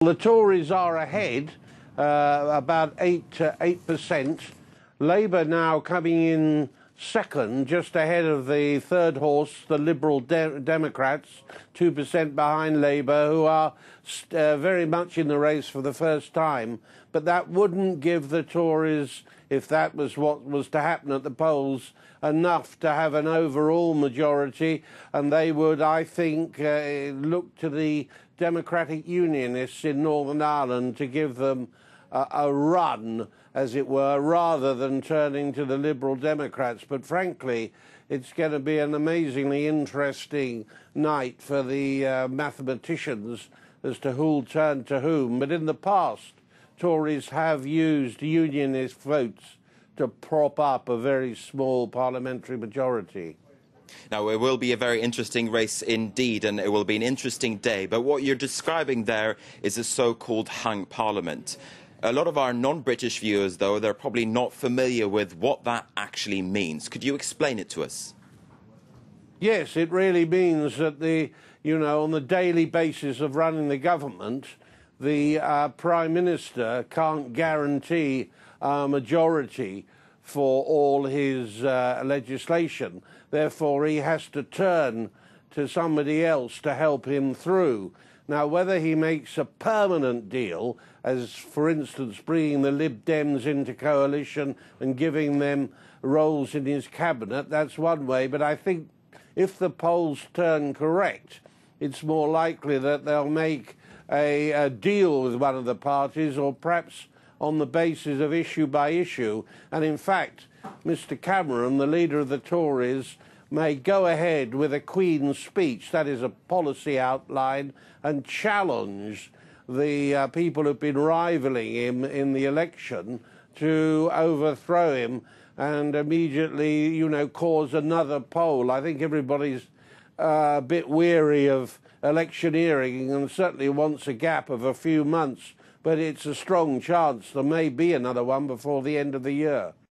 The Tories are ahead, about 8%. Labour now coming in second, just ahead of the third horse, the Liberal Democrats, 2% behind Labour, who are very much in the race for the first time. But that wouldn't give the Tories, if that was what was to happen at the polls, enough to have an overall majority, and they would, I think, look to the Democratic Unionists in Northern Ireland to give them a run, as it were, rather than turning to the Liberal Democrats. But frankly, it's going to be an amazingly interesting night for the mathematicians as to who'll turn to whom. But in the past, Tories have used unionist votes to prop up a very small parliamentary majority. Now, it will be a very interesting race indeed, and it will be an interesting day. But what you're describing there is a so-called hung parliament. A lot of our non-British viewers, though, they're probably not familiar with what that actually means. Could you explain it to us? Yes, it really means that on the daily basis of running the government, the Prime Minister can't guarantee a majority for all his legislation. Therefore, he has to turn to somebody else to help him through. Now, whether he makes a permanent deal, as, for instance, bringing the Lib Dems into coalition and giving them roles in his cabinet, that's one way. But I think if the polls turn correct, it's more likely that they'll make a deal with one of the parties, or perhaps on the basis of issue by issue. And in fact, Mr. Cameron, the leader of the Tories, may go ahead with a Queen's speech, that is a policy outline, and challenge the people who've been rivaling him in the election to overthrow him and immediately, cause another poll. I think everybody's a bit weary of electioneering and certainly wants a gap of a few months, but it's a strong chance there may be another one before the end of the year.